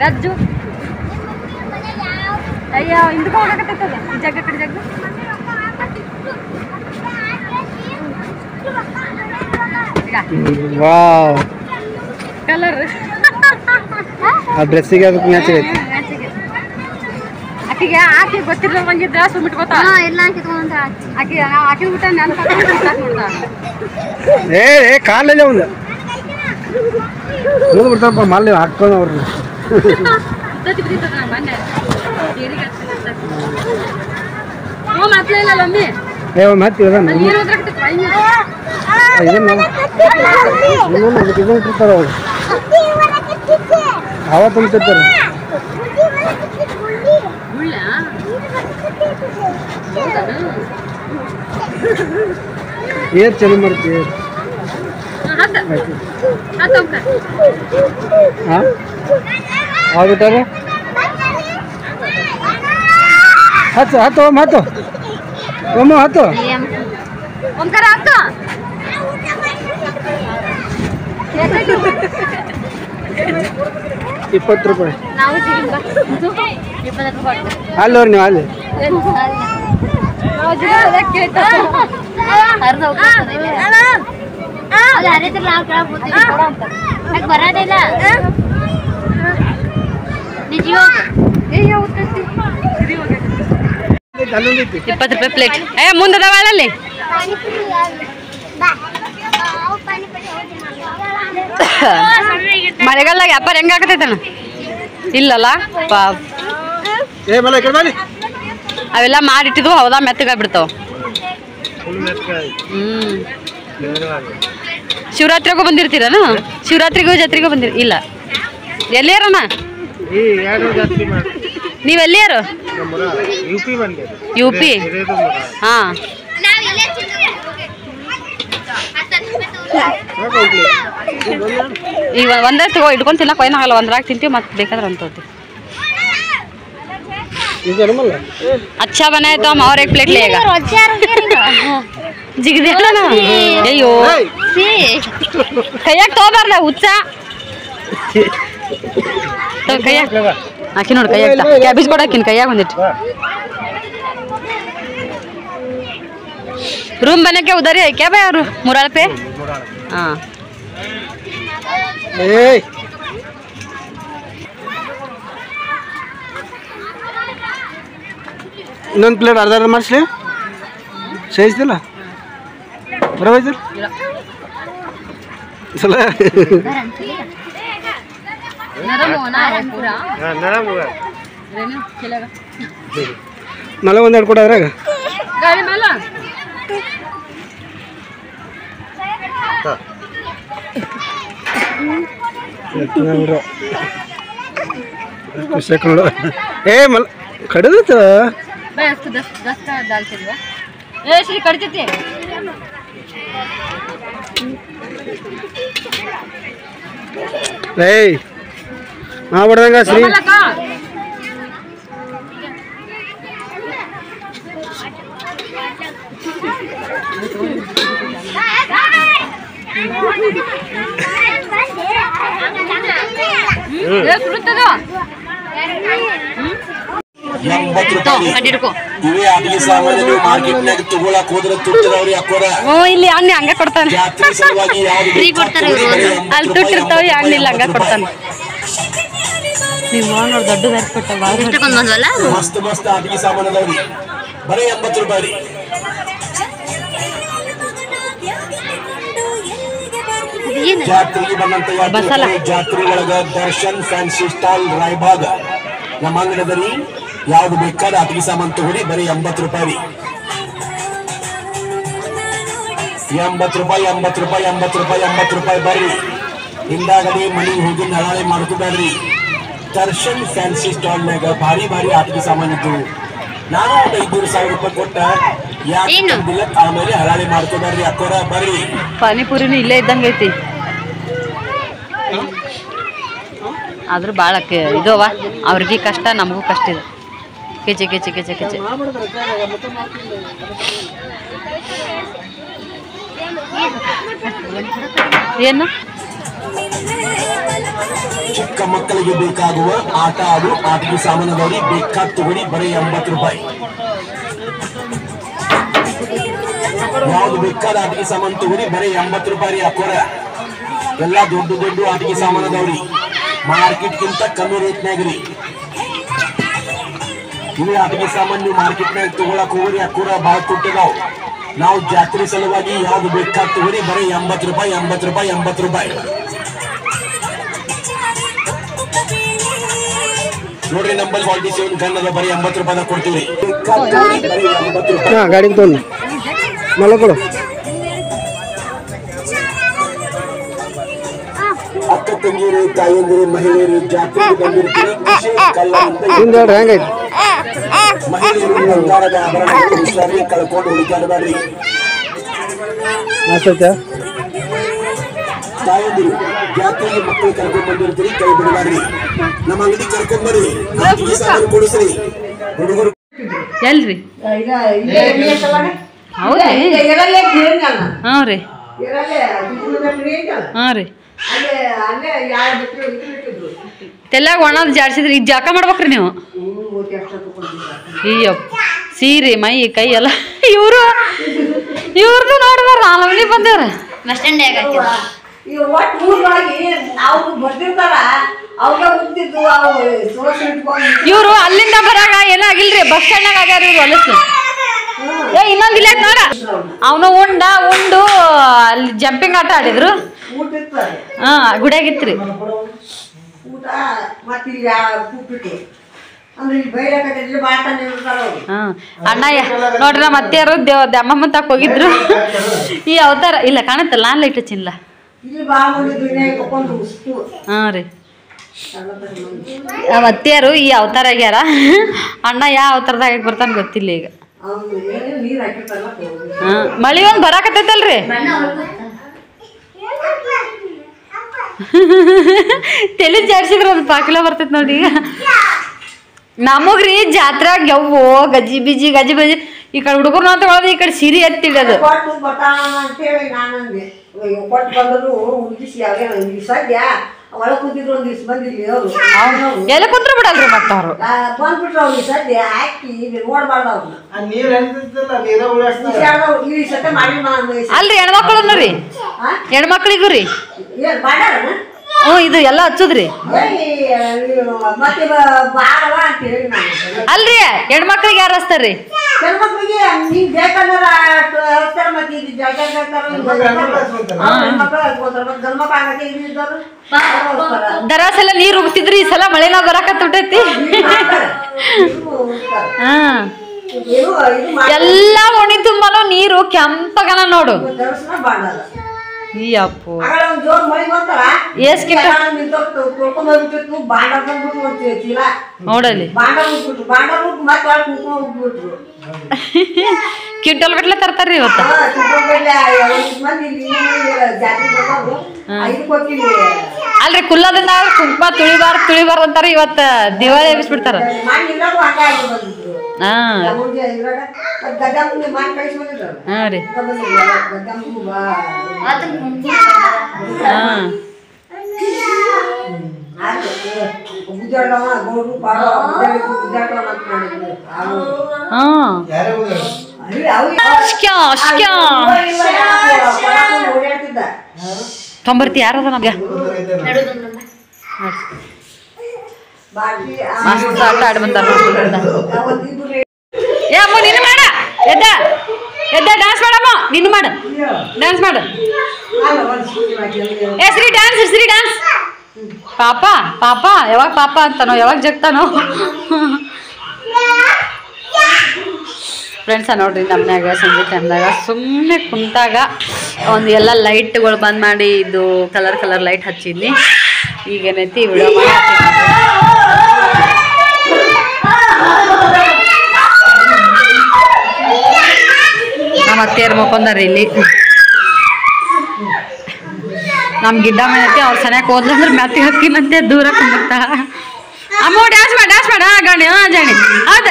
[SPEAKER 1] ಗಜ್ಜು ಅಯ್ಯೋ ಹಿಂದಕ್ಕೆ ಹೋಗಕತ್ತೈತದ ಈ ಜಾಗ ಕಡೆ ಜಾಗ.
[SPEAKER 3] ವಾವ್
[SPEAKER 1] ಕಲರ್
[SPEAKER 3] ಆ ಡ್ರೆಸ್ಸಿಗೆ ಅದಕ್ಕೆ ಮ್ಯಾಚ್ ಐತಿ.
[SPEAKER 1] ಆಕಿಗೆ ಆಕಿ ಗೊತ್ತಿರೋ ಬಂದಿದ್ದ ಸುಮ್ಮಿಟ್ಟು ಗೊತ್ತಾ
[SPEAKER 5] ಎಲ್ಲ ಕಿತ್ಕೊಂತ
[SPEAKER 1] ಆಕಿ ಆಕಿನ ಊಟ ನೆನಪ
[SPEAKER 3] ಏ ಕಾಲಲ್ಲಿ ಒಂದು ಹೋಗಿ ಬಿಡ್ತಾರಪ್ಪ ಮಾಲ್ ಹಾಕ್ಕೊಂಡು ಅವ್ರನ್ನ. ಏ ಒಂದು ಹತ್ತಿ ಇದನ್ನ ಇಟ್ಟಿರ್ತಾರ ಅವ್ರು ಹವ ತುಂಬ್ತಿರ್ತಾರೆ. ಏನ್ ಚಲೋ ಮಾಡ್ತೀವಿ ಹಾಂ ಆಗ್ಬಿಟ್ಟಾರ ಹತ್ತು ಹತ್ತು ಒಮ್ಮೆ ಹತ್ತು ಒಮ್ಮೆ ಹತ್ತು
[SPEAKER 1] ಓಂಕಾರ ಹತ್ತು
[SPEAKER 3] 20 ರೂಪಾಯಿ
[SPEAKER 5] ನಾವು 20 ರೂಪಾಯಿ
[SPEAKER 3] ಅಲ್ಲವ್ರಿ ನೀವು ಅಲ್ಲಿ
[SPEAKER 5] ಬರೋದಿಲ್ಲ ನಿಜ
[SPEAKER 1] 20 ರೂಪಾಯಿ ಪ್ಲೇಟ್. ಏ ಮುಂದದ ಬಾಳಲ್ಲಿ ಮಳೆಗಾಲದಾಗ ವ್ಯಾಪಾರ ಹೆಂಗಾಗತೈತಣ್ಣ ಇಲ್ಲಲ್ಲ ಪಾಪ್ ಅವೆಲ್ಲ ಮಾಡಿಟ್ಟಿದ್ವು ಹೌದಾ ಮೆತ್ತಗಾಗ್ಬಿಡ್ತಾವ. ಶಿವರಾತ್ರಿಗೂ ಬಂದಿರ್ತೀರನ? ಶಿವರಾತ್ರಿಗೂ ಜಾತ್ರೆಗೂ ಬಂದಿರ್ ಇಲ್ಲ ಎಲ್ಲಿಯಾರಣ್ಣ ನೀವೆಲ್ಲಿಯಾರು? ಯು ಪಿ ಹಾಂ ಈಗ ಒಂದೇ ತಗೋ ಇಟ್ಕೊಂಡು ತಿನ್ನಕ್ಕೆ ಏನಾಗಲ್ಲ ಒಂದ್ರಾಗ ತಿಂತೀವಿ ಮತ್ತೆ ಬೇಕಾದ್ರೆ ಅಂತೋತಿ. अच्छा बनाए तो हम और एक प्लेट लेगा जिगदे अಯ್ಯೋ ಕೈಯಾಗ ತಗೋಬಾರ್ದ ಹುಚ್ಚ ಕೈಯಾಗ ಹಾಕಿ ನೋಡಿ ಕೈಯಾಗ ಕ್ಯಾಬೇಜ್ ಕೊಡಾಕಿನ ಕೈಯಾಗ ಒಂದಿಟ್ಟು रूम बने के उधर ही है क्या भाई और मुराल पे हाँ
[SPEAKER 3] ಇನ್ನೊಂದು ಪ್ಲೇಟ್ ಅರ್ಧ ಅರ್ಧ ಮಾಡಿಸ್ಲಿ ಸೇರಿಸ್ತಿಲ್ಲ ಬರಬಾಯ್ತು ಸಲ ಮಳೆ ಒಂದೆರಡು ಕೂಡ ಅದ್ರಾಗ ಏ ಮಲ್ ಕಡಿದತ್ತ
[SPEAKER 1] ಶ್ರೀ ಕಡಿತೈತಿ
[SPEAKER 3] ಏಯ್ ಮಾಡ್ದಂಗ ಶ್ರೀ
[SPEAKER 2] ಇವೇ ಅಡಿಗೆ ಸಾಮಾನು ಮಾರ್ಕೆಟ್ನಾಗ ತಗೊಳಕ್ ಹೋದ್ರೆ ತುಟ್ಟದವ್ರಿ ಹಾಕೋರ
[SPEAKER 1] ಇಲ್ಲಿ ಅಣ್ಣ ಹಂಗ ಕೊಡ್ತಾನೆ
[SPEAKER 2] ಜಾತ್ರೆ ಸಲುವಾಗಿ
[SPEAKER 5] ಫ್ರೀ ಕೊಡ್ತಾರೆ ಇವರು
[SPEAKER 1] ಅಲ್ಲಿ ತುಟ್ಟಿರ್ತಾವ ಅಣ್ಣ ಇಲ್ಲ ಹಂಗ ಕೊಡ್ತಾನೆ ನೀವು ನೋಡಿ ದೊಡ್ಡ ಕೊಟ್ಟ
[SPEAKER 5] ಇಷ್ಟಕ್ಕೊಂದು ಬಂದ್ವಲ್ಲ
[SPEAKER 2] ಮಸ್ತ್ ಮಸ್ತ್ ಅಡಿಗೆ ಸಾಮಾನು ಅದಾವ್ರಿ ಬರೀ 80 ರೂಪಾಯಿ ರೀ ಜಾತ್ರೆಗೆ ಬಂದಂತ ಜಾತ್ರೆಗಳಾಗ ದರ್ಶನ್ ಫ್ಯಾನ್ಸಿ ಸ್ಟಾಲ್ ರಾಯಬಾಗ ನಮ್ಮ ಅಂಗಡಿಯಲ್ಲಿ ಯಾವ್ದು ಬೇಕಾದ ಅಡಿಗೆ ಸಾಮಾನು ತಗೊಳ್ಳಿ ಬರೀ 80 ರೂಪಾಯಿ ರೀ 80 ರೂಪಾಯಿ 80 ರೂಪಾಯಿ 80 ರೂಪಾಯಿ 80 ರೂಪಾಯಿ ಬರ್ರಿ ಹಿಂದಾಗಡೆ ಮನೆಗೆ ಹೋಗಿ ನಳಾಳೆ ಮಾಡ್ಕೊಬೇಡ್ರಿ ದರ್ಶನ್ ಫ್ಯಾನ್ಸಿ ಸ್ಟಾಲ್ನಾಗ ಭಾರಿ ಭಾರಿ ಆಟಿಕೆ ಸಾಮಾನಿದ್ದು ನಾನು 5,000 ರೂಪಾಯಿ ಕೊಟ್ಟ ಯಾಕೆ ಆಮೇಲೆ ಹರಾಳಿ ಮಾಡ್ಕೊಬೇಡ್ರಿ ಅಕ್ಕೋರ ಬರ್ರಿ
[SPEAKER 1] ಪಾನಿಪುರಿನೂ ಇಲ್ಲೇ ಇದ್ದಂಗೆ ಐತಿ ಆದ್ರೂ ಭಾಳ ಇದವ ಅವ್ರಿಗೆ ಕಷ್ಟ ನಮಗೂ ಕಷ್ಟ ಇದೆ ಕೆಚೆ ಕೆಚೆ ಕೆಚೆ ಕೆಚೆ ಏನು
[SPEAKER 2] ಚಿಕ್ಕ ಮಕ್ಕಳಿಗೆ ಬೇಕಾಗುವ ಆಟ ಆಡು ಆಟಿಕೆ ಸಾಮಾನುಗಳಿಗೆ ಬೇಕಾದ ತಗೊಳ್ಳಿ ಬರೀ 80 ರೂಪಾಯಿ ಯಾವ್ದು ಬೇಕಾದ ಆಟಿಕೆ ಸಾಮಾನು ತಗೊಳ್ಳಿ ಬರೀ 80 ರೂಪಾಯಿ ಹಾಕೋರ ಎಲ್ಲ ದೊಡ್ಡ ದೊಡ್ಡ ಆಟಿಕೆ ಸಾಮಾನು ಅದಾವ್ರಿ ಮಾರ್ಕೆಟ್ಗಿಂತ ಕಮ್ಮಿ ರೇಟ್ನಾಗ್ರಿ. ಇವು ಆಟಿಕೆ ಸಾಮಾನು ನೀವು ಮಾರ್ಕೆಟ್ನಾಗ ತಗೊಳಕ್ ಹೋಗ್ರಿ, ಅಕ್ಕೂರ ಭಾಳ ತುಟ್ಟಿದಾವ್. ನಾವು ಜಾತ್ರೆ ಸಲುವಾಗಿ ಯಾವ್ದು ಬೇಕಾದ್ ತಗೋರಿ, ಬರೀ 80 ರೂಪಾಯಿ 80 ರೂಪಾಯಿ 80 ರೂಪಾಯಿ ನೋಡ್ರಿ. ನಂಬಲ್ಲಿ ಕ್ವಾಲಿಟಿ ಸೇವ್ ಗನ್ ಅದ, ಬರೀ 80 ರೂಪಾಯಿದಾಗ ಕೊಡ್ತೀವಿ.
[SPEAKER 3] ಗಾಡಿ ತೊಗೊಂಡು ಮಲಕೊಡು.
[SPEAKER 2] ಅಕ್ಕ ತಂಗಿಯರು, ತಾಯಂದಿರು, ಮಹಿಳೆಯರು ಜಾತ್ರೆಗೆ ಬಂದಿರ್ತೀರಿ.
[SPEAKER 3] ಹಿಂದೆ ಹೆಂಗೈತಿ
[SPEAKER 2] ಮಹಿಳೆಯರು ಬಂಗಾರದ ಆಭರಣಗಳು ವಿಷಯ ಕಳ್ಕೊಂಡು ಹುಡುಕಾಡಬೇಡ್ರಿ. ತಾಯಂದಿರು ಜಾತ್ರೆಗೆ ಮಕ್ಕಳು ಕರ್ಕೊಂಡ್ ಬಂದಿರ್ತೀರಿ, ಕೈ ಬಿಡಬೇಡ್ರಿ. ನಮ್ಮ ಅಂಗಡಿ ಕರ್ಕೊಂಡ್ ಬರ್ರಿ, ಸಾಮಾನು ಕೊಡಿಸ್ರಿ. ಹುಡುಗರು
[SPEAKER 1] ಎಲ್ರಿ ಹೌದ್ರಿ? ಹಾಂ ರೀ ಹಾಂ ರೀ. ತೆಲ್ಲಾಗ ಒಣದ್ ಜಾಡ್ಸಿದ್ರಿ, ಈಗ ಜಾಕ ಮಾಡ್ಬೇಕ್ರಿ ನೀವು. ಅಯ್ಯಪ್ಪ ಸೀರೆ ಮೈ ಕೈ ಎಲ್ಲ ಇವ್ರದ್ದು ನೋಡ್ಬಾರ ನಾಲ್ವನಿ ಬಂದೇವ್ರ.
[SPEAKER 5] ಬಸ್ ಸ್ಟ್ಯಾಂಡ್
[SPEAKER 1] ಇವ್ರು ಅಲ್ಲಿಂದ ಬರಾಗ ಏನಾಗಿಲ್ರಿ, ಬಸ್ ಸ್ಟ್ಯಾಂಡ್ನಾಗ ಆಗ್ಯಾರ ಇವ್ರು ಹೊಲಸು. ಇನ್ನೊಂದಿಲ್ಲ ನೋಡ, ಅವನು ಉಂಡು ಅಲ್ಲಿ ಜಂಪಿಂಗ್ ಆಟ ಆಡಿದ್ರು. ಹಾ ಗುಡಿಯಾಗಿತ್ರಿ. ಅಣ್ಣ ನೋಡ್ರಿ ನಮ್ಮ ಅತ್ತೆಯರು ದಮ್ಮಮ್ಮನ ತಕ್ಕ ಹೋಗಿದ್ರು. ಈ ಅವತಾರ ಇಲ್ಲ ಕಾಣತ್ತಲ್ಲ, ನಾನ್ ಲೈಟ್ ಹಚ್ಚಿಲ್ಲ. ಹಾ ರೀ, ನಮ್ಮ ಅತ್ತೆಯರು ಈ ಅವತಾರ ಆಗ್ಯಾರ. ಅಣ್ಣ ಯಾವ ಅವತಾರದಾಗ ಬರ್ತಾನ ಗೊತ್ತಿಲ್ಲ ಈಗ. ಹಾ ಮಳಿ ಒಂದ್ ಬರಾಕತ್ತೈತಲ್ರಿ. ತಲೆ ಜಾಡ್ಸಿದ್ರ ಒಂದು ಪಾಕಿಲ ಬರ್ತೈತಿ ನೋಡಿ. ಈಗ ನಮಗ್ರಿ ಜಾತ್ರಾಗ ಯವ್ವೋ ಗಜ್ಜಿ ಬಿಜಿ ಗಜ್ಜಿ ಬಜ್ಜಿ, ಈ ಕಡೆ ಹುಡುಗರು ತಗೊಳೋದು, ಈ ಕಡೆ ಸಿರಿ ಎತ್ತಿಡೋದು.
[SPEAKER 4] ಒಳ ಕೂತಿದ್ರು ಒಂದ್ ದಿವ್ಸ ಬಂದಿಲ್ಲ ಅವರು,
[SPEAKER 1] ಎಲ್ಲ ಕುಂತ್ರ ಬಿಡಲ್ರಿ ಮತ್ತ ಅವ್ರು
[SPEAKER 4] ಬಂದ್ಬಿಟ್ರು. ಅವ್ರಿಗೆ ಸದ್ಯ ಹಾಕಿ ನೋಡ್ಬಾರ್ದ ಅವ್ರನ್ನ.
[SPEAKER 1] ಅಲ್ರಿ ಹೆಣ್ಮಕ್ಳು ರೀ, ಹೆಣ್ಮಕ್ಳಿಗೂ ರೀ. ಹ್ಞೂ ಇದು ಎಲ್ಲ ಹಚ್ಚುದ್ರಿ.
[SPEAKER 4] ಮತ್ತೆ ಬಾರವ ಅಂತ ಹೇಳಿ ನಾನು
[SPEAKER 1] ಅಲ್ರಿ ಹೆಣ್ಮಕ್ಳಿಗೆ ಯಾರು ಹಚ್ತಾರ್ರಿ?
[SPEAKER 4] ಹೆಣ್ಮಕ್ಳಿಗೆ ನೀವ್ ಬೇಕಂದ್ರ ಹಚ್ತಾರ. ಮತ್ತೆ ಇದು ಜಾಗ
[SPEAKER 1] ದರಾಸೆಲ್ಲ ನೀರ್ ಉಗ್ತಿದ್ರಿ, ಈ ಸಲ ಮಳೆನ ಬರಾಕತ್ತೈತಿ. ಹಾ ಎಲ್ಲಾ ಒಣಿ ತುಂಬಾನು ನೀರು ಕೆಂಪಗನ ನೋಡು. ಈ ಅಪ್ಪು ನೋಡಲಿ ಕ್ವಿಂಟಲ್ ಗಟ್ಲೆ ತರ್ತಾರ್ರಿ ಇವತ್ತ. ಅಲ್ರಿ ಕುಲ್ಲದಿಂದ ಕುಂಕುಮ ತುಳಿಬಾರ್ದು ಅಂತಾರ, ಇವತ್ತ ದಿವಾಳಿ ಎಬ್ಬಿಸ್ಬಿಡ್ತಾರ. ಹಾ ಹಾ ರೀ ತೊಂಬರ್ತಿ ಯಾರದ ನಮ್ಗೆ ಮಸ್ತ್ ಆಟ ಆಡಿ ಬಂದಾರ. ಏ ಅಮ್ಮ ನೀನು ಮಾಡ, ಎದ್ದ ಡ್ಯಾನ್ಸ್ ಮಾಡಮ್ಮ, ನೀನು ಮಾಡ, ಡ್ಯಾನ್ಸ್ ಮಾಡು. ಏ ಶ್ರೀ ಡ್ಯಾನ್ಸ್. ಪಾಪ ಯಾವಾಗ ಪಾಪ ಅಂತಾನೋ, ಯಾವಾಗ ಜಗ್ತಾನೋ. ಫ್ರೆಂಡ್ಸ ನೋಡ್ರಿ, ನಮ್ಮನ್ಯಾಗ ಸಂಜೆ ಟೈಮ್ದಾಗ ಸುಮ್ಮನೆ ಕುಂತಾಗ ಒಂದು ಎಲ್ಲ ಲೈಟ್ಗಳು ಬಂದ್ ಮಾಡಿ ಇದು ಕಲರ್ ಲೈಟ್ ಹಚ್ಚಿದ್ನಿ. ಈಗೇನೈತಿ ವಿಡಿಯೋ ಮಾಡಿ ನಮ್ಮ ಅತ್ತೆಯರು ಮಕ್ಕೊಂದಾರ ಇಲ್ಲಿ. ನಮ್ಮ ಗಿಡ್ಡ ಮೇನೈತಿ, ಅವ್ರು ಸನಿಯಾಕ ಹೋದ್ಲಂದ್ರೆ ಮ್ಯಾತಿ ಹಕ್ಕಿನಂತೆ ದೂರ ಕುಂದಿರ್ತಾ. ಅಮ್ಮ ಡ್ಯಾನ್ಸ್ ಮಾಡ ಗಾಣಿ. ಹಾ ಜಾಣಿ ಹೌದ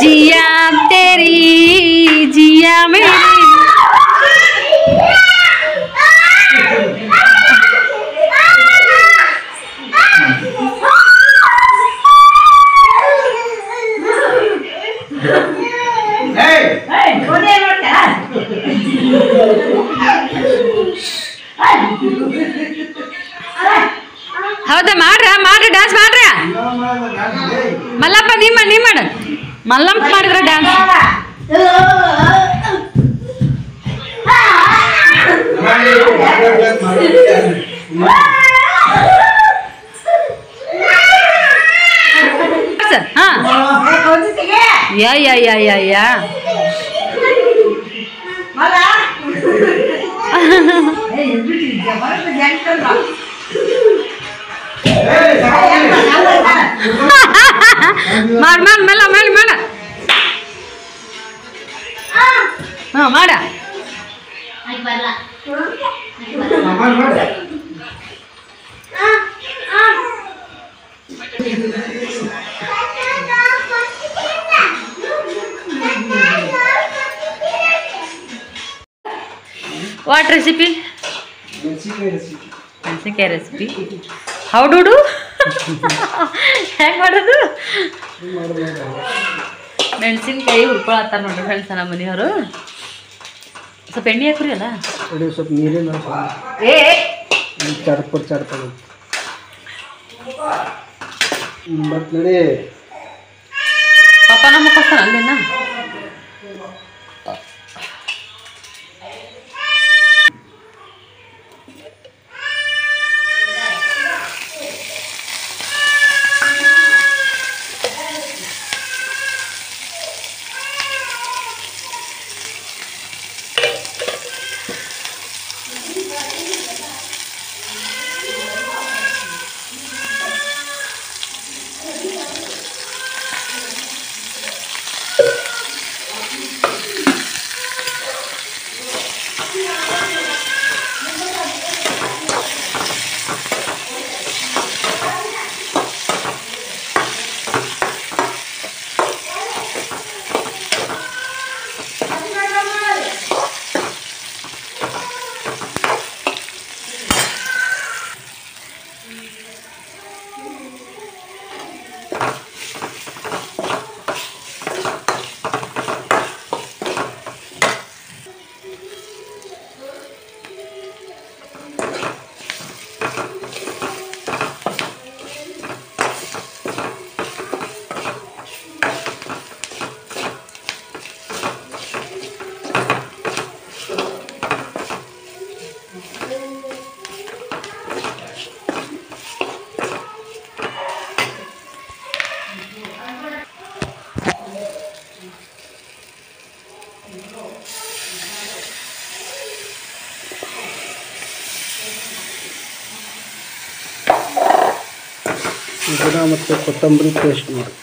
[SPEAKER 1] ಜಿಯಾ तेरी जिया मेरी
[SPEAKER 3] Hey!
[SPEAKER 1] ಮಲ್ಲಂಪ ಮಾಡಿದ್ರ ಡ್ಯಾನ್ಸ್ ಹಾ ಯಾ ಯಾ ಯಾ ಯಾ ಯಾ ಮಾಡ ಮಾಡ ಮೇಲ ಮೇಲ ಮಾಡ ಹಾ ಮಾಡ ವಾಟ್ ರೆಸಿಪಿ ಮೆಣಸಿನ್ಕಾಯಿ ರೆಸಿಪಿ ಹೌ ಡು ಹೆಂಗೆ ಮಾಡೋದು ಮೆಣಸಿನ್ಕಾಯಿ ಹುರ್ಕೊಳತ್ತಾರ ನೋಡ್ರಿ ಫ್ರೆಂಡ್ಸ್ ನಮ್ಮ ಮನೆಯವರು ಸ್ವಲ್ಪ ಎಣ್ಣೆ ಹಾಕ್ರಿ ಅಲ್ಲ
[SPEAKER 3] ಸ್ವಲ್ಪ ನೀರಿನ
[SPEAKER 1] ಏ
[SPEAKER 3] ಚಡ್ಪಡ್ ಮತ್ತೆ ನೋಡಿ
[SPEAKER 1] ಪಾಪ ನಮ್ಮ ಕೊಡ್ತಾನ ಅಲ್ಲಿನ
[SPEAKER 3] ಇದನ್ನ ಮತ್ತು ಕೊತ್ತಂಬರಿ ಪೇಸ್ಟ್ ನೋಡಿ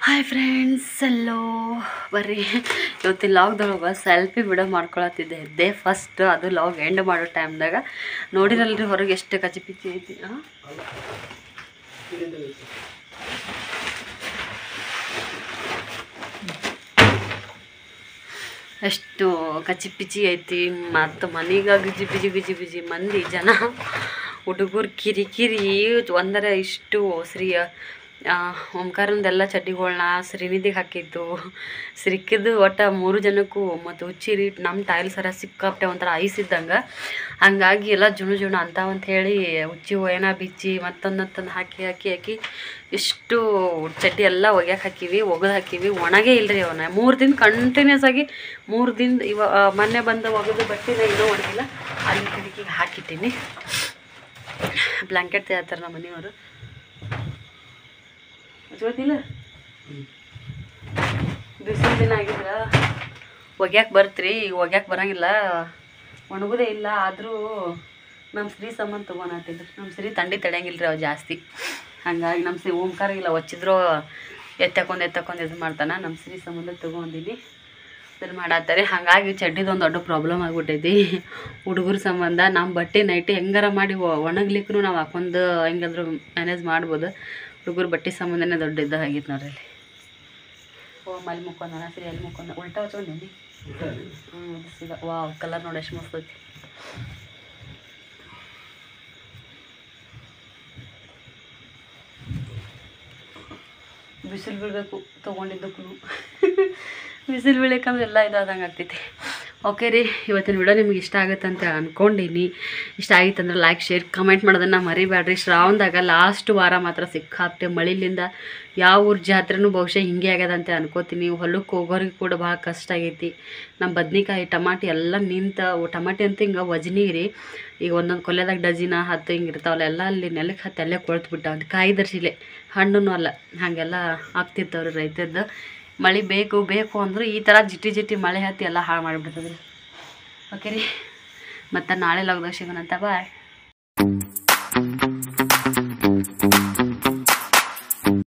[SPEAKER 1] ಹಾಯ್ ಫ್ರೆಂಡ್ಸ್ ಎಲ್ಲೋ ಬರ್ರಿ ಇವತ್ತಿನ ಲಾಗ್ದೊಳಗೆ ಸೆಲ್ಫಿ ವಿಡಿಯೋ ಮಾಡ್ಕೊಳತ್ತಿದ್ದೆ ಎದ್ದೆ ಫಸ್ಟ್ ಅದು ಲಾಗ್ ಎಂಡ್ ಮಾಡೋ ಟೈಮ್ದಾಗ ನೋಡಿರಲ್ರಿ ಹೊರಗೆ ಎಷ್ಟು ಕಚಿಪಿಚಿ ಐತಿ ಎಷ್ಟು ಕಚಿಪಿಚಿ ಐತಿ ಮತ್ತು ಮನೆಗೆ ಬಿಜಿ ಮಂದಿ ಜನ ಹುಡುಗರು ಕಿರಿಕಿರಿ ಒಂದರ ಇಷ್ಟು ಓಂಕಾರಂದೆಲ್ಲ ಚಡ್ಡಿಗಳನ್ನ ಶ್ರೀನಿಧಿಗೆ ಹಾಕಿದ್ದು ಸಿಕ್ಕಿದ್ದು ಒಟ್ಟು 3 ಜನಕ್ಕೂ ಮತ್ತು ಹುಚ್ಚಿರಿ ನಮ್ಮ ಟೈಲ್ಸರ ಸಿಕ್ಕಾಪಟ್ಟೆ ಒಂಥರ ಐಸಿದ್ದಂಗೆ ಹಂಗಾಗಿ ಎಲ್ಲ ಜುಣು ಅಂತಾವಂತ ಹೇಳಿ ಹುಚ್ಚಿ ಒಯ್ಯನ ಬಿಚ್ಚಿ ಮತ್ತೊಂದು ಹಾಕಿ ಇಷ್ಟು ಚಡ್ಡಿ ಎಲ್ಲ ಒಗ್ಯಾಕೆ ಹಾಕಿವಿ ಹಾಕಿವಿ ಒಣಗೇ ಇಲ್ಲರಿ ಅವನ್ನ 3 ದಿನ ಕಂಟಿನ್ಯೂಸ್ ಆಗಿ 3 ದಿನ ಮೊನ್ನೆ ಬಂದು ಒಗೆದು ಬಟ್ಟೆನ ಇನ್ನೂ ಒಣಗಿಲ್ಲ ಅಲ್ಲಿ ಕಿಟಕಿಗೆ ಹಾಕಿಟ್ಟಿನಿ ಬ್ಲ್ಯಾಂಕೆಟ್ ತಯಾರ್ತಾರೆ ನಮ್ಮ ಮನೆಯವರು ಗೊತ್ತಿಲ್ಲ ಬಿಸಿಲು ದಿನ ಆಗಿದ್ರ ಒಗ್ಯಾಕೆ ಬರ್ತ್ರಿ ಒಗ್ಯಾಕೆ ಬರಂಗಿಲ್ಲ ಒಣಗೋದೇ ಇಲ್ಲ ಆದರೂ ನಮ್ಮ ಶ್ರೀ ಸಂಬಂಧ ತೊಗೊಳತ್ತಿದ್ರು ನಮ್ಮ ಶ್ರೀ ತಂಡಿ ತಡೆಯಂಗಿಲ್ಲ ರೀ ಅವು ಜಾಸ್ತಿ ಹಂಗಾಗಿ ನಮ್ಮ ಶ್ರೀ ಓಂಕಾರ ಇಲ್ಲ ಒಚ್ಚಿದ್ರು ಎತ್ತಕೊಂಡು ಇದು ಮಾಡ್ತಾನೆ ನಮ್ಮ ಶ್ರೀ ಸಂಬಂಧ ತೊಗೊಂಡಿನಿ ಇಸ್ತ್ರಿ ಮಾಡತ್ತಾರೆ. ಹಾಗಾಗಿ ಚಡ್ಡಿದೊಂದು ದೊಡ್ಡ ಪ್ರಾಬ್ಲಮ್ ಆಗ್ಬಿಟ್ಟೈತಿ ಹುಡುಗರ ಸಂಬಂಧ. ನಮ್ಮ ಬಟ್ಟೆ ನೈಟಿ ಹೆಂಗಾರ ಮಾಡಿ ಒಣಗ್ಲಿಕ್ಕೂ ನಾವು ಹಾಕೊಂಡು ಹೆಂಗಾದ್ರೂ ಮ್ಯಾನೇಜ್ ಮಾಡ್ಬೋದು. ಹುಡುಗರು ಬಟ್ಟೆ ಸಂಬಂಧನೇ ದೊಡ್ಡ ಇದ್ದಾಗಿತ್ತು ನೋಡ್ರಿ. ಮಲ್ಲಿ ಮುಕ್ಕೊಂಡ ಸರಿ ಅಲ್ಲಿ ಮುಕ್ಕೊಂಡ ಉಲ್ಟಾ ಹಚ್ಕೊಂಡೇನಿ. ಸೀದಾ ವಾವ್ ಕಲರ್ ನೋಡಿ ಎಷ್ಟು ಮಸ್ತ್ ಐತಿ. ಬಿಸಿಲು ಬೀಳಬೇಕು ತೊಗೊಂಡಿದ್ದಕ್ಕೂ ಬಿಸಿಲು ಬೀಳಕ್ಕಂದ್ರೆ ಎಲ್ಲ ಇದಾದಂಗೆ ಆಗ್ತೈತಿ. ಓಕೆ ರೀ, ಇವತ್ತಿನ ವಿಡಿಯೋ ನಿಮ್ಗೆ ಇಷ್ಟ ಆಗುತ್ತೆ ಅಂತ ಅಂದ್ಕೊಂಡೀನಿ. ಇಷ್ಟ ಆಗಿತ್ತಂದ್ರೆ ಲೈಕ್ ಶೇರ್ ಕಮೆಂಟ್ ಮಾಡೋದನ್ನು ಮರಿಬೇಡ್ರಿ. ಶ್ರಾವಣದಾಗ ಲಾಸ್ಟ್ ವಾರ ಮಾತ್ರ ಸಿಕ್ಕಾಪ್ತೆ ಮಳಿಲಿಂದ ಯಾವ ಊರ ಜಾತ್ರೆನೂ ಬಹುಶಃ ಹಿಂಗೆ ಆಗ್ಯದಂತೆ ಅನ್ಕೋತೀನಿ. ಹೊಲಕ್ಕೆ ಹೋಗೋರಿಗೆ ಕೂಡ ಭಾಳ ಕಷ್ಟ ಆಗೈತಿ. ನಮ್ಮ ಬದ್ನಿಕಾಯಿ ಟಮಾಟಿ ಎಲ್ಲ ಟಮಾಟಿ ಅಂತ ಹಿಂಗೆ ವಜನಿ ರೀ. ಈಗ ಒಂದೊಂದು ಕೊಲೆದಾಗ ಡಜಿನ 10 ಹಿಂಗೆ ಇರ್ತಾವಲ್ಲ, ಎಲ್ಲ ಅಲ್ಲಿ ನೆಲಕ್ಕೆ ಹತ್ತಿ ಅಲ್ಲೇ ಕೊಳ್ತು ಅದು ಕಾಯಿ ದರ್ಶಿಲೆ ಹಣ್ಣು ಅಲ್ಲ, ಹಾಗೆಲ್ಲ ಆಗ್ತಿರ್ತವ್ರಿ ರೈತದ್ದು. ಮಳೆ ಬೇಕು ಅಂದ್ರೆ ಈ ಥರ ಜಿಟಿ ಮಳೆ ಹತ್ತಿ ಎಲ್ಲ ಹಾಳು ಮಾಡಿಬಿಡ್ತದ್ರಿ. ಓಕೆ ರೀ, ಮತ್ತು ನಾಳೆ ಲಾಗ್ದಾಗ ಸಿಗೋಣಂತ ಬಾಯ್.